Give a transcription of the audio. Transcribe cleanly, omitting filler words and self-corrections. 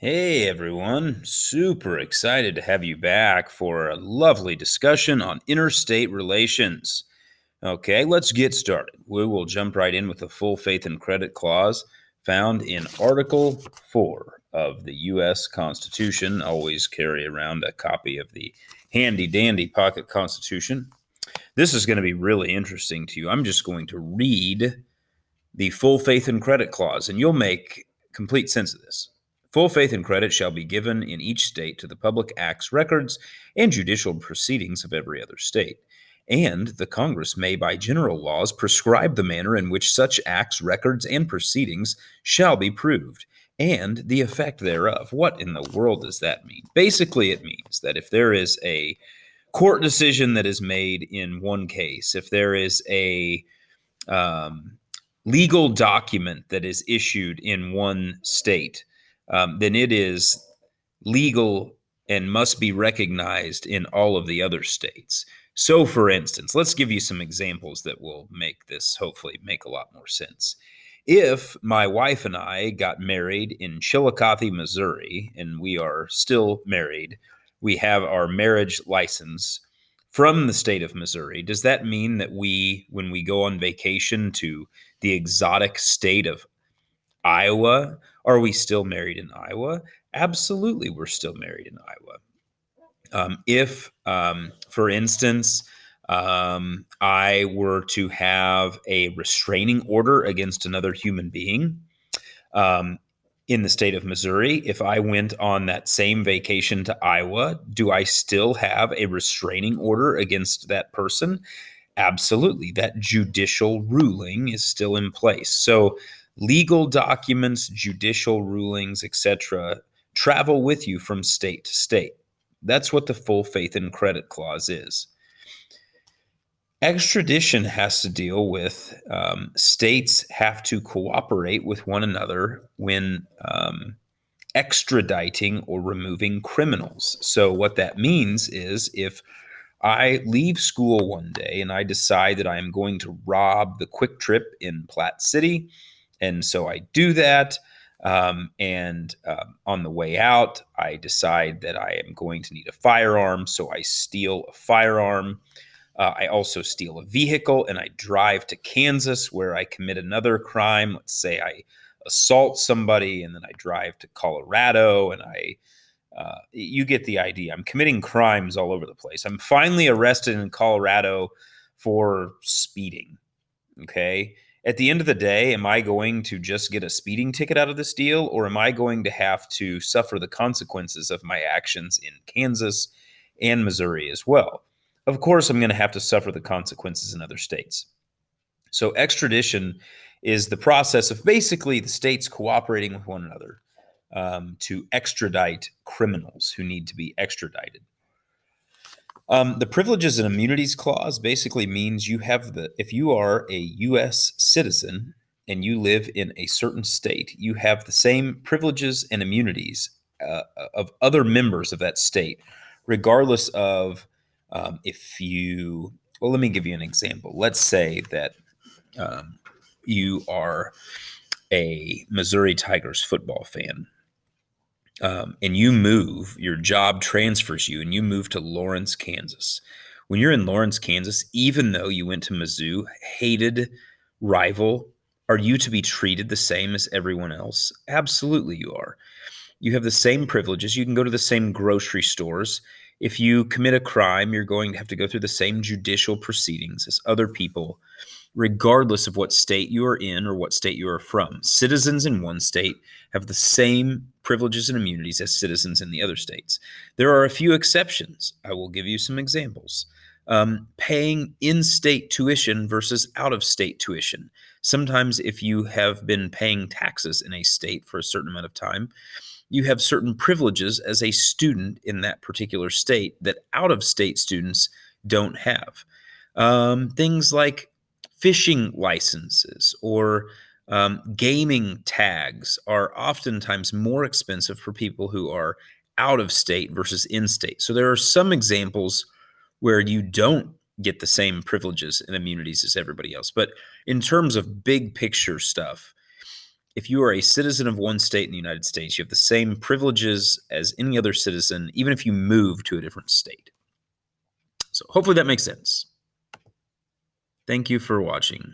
Hey everyone, super excited to have you back for a lovely discussion on interstate relations. Okay, let's get started. We will jump right in with the full faith and credit clause found in Article 4 of the U.S. Constitution. Always carry around a copy of the handy dandy pocket Constitution. This is going to be really interesting to you. I'm just going to read the full faith and credit clause, and you'll make complete sense of this. Full faith and credit shall be given in each state to the public acts, records, and judicial proceedings of every other state. And the Congress may, by general laws, prescribe the manner in which such acts, records, and proceedings shall be proved, and the effect thereof. What in the world does that mean? Basically, it means that if there is a court decision that is made in one case, if there is a legal document that is issued in one state, then it is legal and must be recognized in all of the other states. So, for instance, let's give you some examples that will make this hopefully make a lot more sense. If my wife and I got married in Chillicothe, Missouri, and we are still married, we have our marriage license from the state of Missouri. Does that mean that when we go on vacation to the exotic state of Iowa, are we still married in Iowa? Absolutely, we're still married in Iowa. If, for instance, I were to have a restraining order against another human being um, in the state of Missouri, if I went on that same vacation to Iowa, do I still have a restraining order against that person? Absolutely. That judicial ruling is still in place. So legal documents, judicial rulings, etc., travel with you from state to state. That's what the full faith and credit clause is. Extradition has to deal with states have to cooperate with one another when extraditing or removing criminals. So what that means is if I leave school one day and I decide that I am going to rob the Quick Trip in Platte City, and so I do that. And on the way out, I decide that I am going to need a firearm, so I steal a firearm. I also steal a vehicle and I drive to Kansas where I commit another crime. Let's say I assault somebody and then I drive to Colorado and you get the idea. I'm committing crimes all over the place. I'm finally arrested in Colorado for speeding. Okay. At the end of the day, am I going to just get a speeding ticket out of this deal, or am I going to have to suffer the consequences of my actions in Kansas and Missouri as well? Of course, I'm going to have to suffer the consequences in other states. So, extradition is the process of basically the states cooperating with one another to extradite criminals who need to be extradited. The privileges and immunities clause basically means if you are a U.S. citizen and you live in a certain state, you have the same privileges and immunities of other members of that state, regardless of well, let me give you an example. Let's say that you are a Missouri Tigers football fan. And your job transfers you, and you move to Lawrence, Kansas. When you're in Lawrence, Kansas, even though you went to Mizzou, hated rival, are you to be treated the same as everyone else? Absolutely, you are. You have the same privileges. You can go to the same grocery stores. If you commit a crime, you're going to have to go through the same judicial proceedings as other people, regardless of what state you are in or what state you are from. Citizens in one state have the same privileges and immunities as citizens in the other states. There are a few exceptions. I will give you some examples. Paying in-state tuition versus out-of-state tuition. Sometimes if you have been paying taxes in a state for a certain amount of time, you have certain privileges as a student in that particular state that out-of-state students don't have. Things like fishing licenses or gaming tags are oftentimes more expensive for people who are out of state versus in state. So there are some examples where you don't get the same privileges and immunities as everybody else. But in terms of big picture stuff, if you are a citizen of one state in the United States, you have the same privileges as any other citizen, even if you move to a different state. So hopefully that makes sense. Thank you for watching.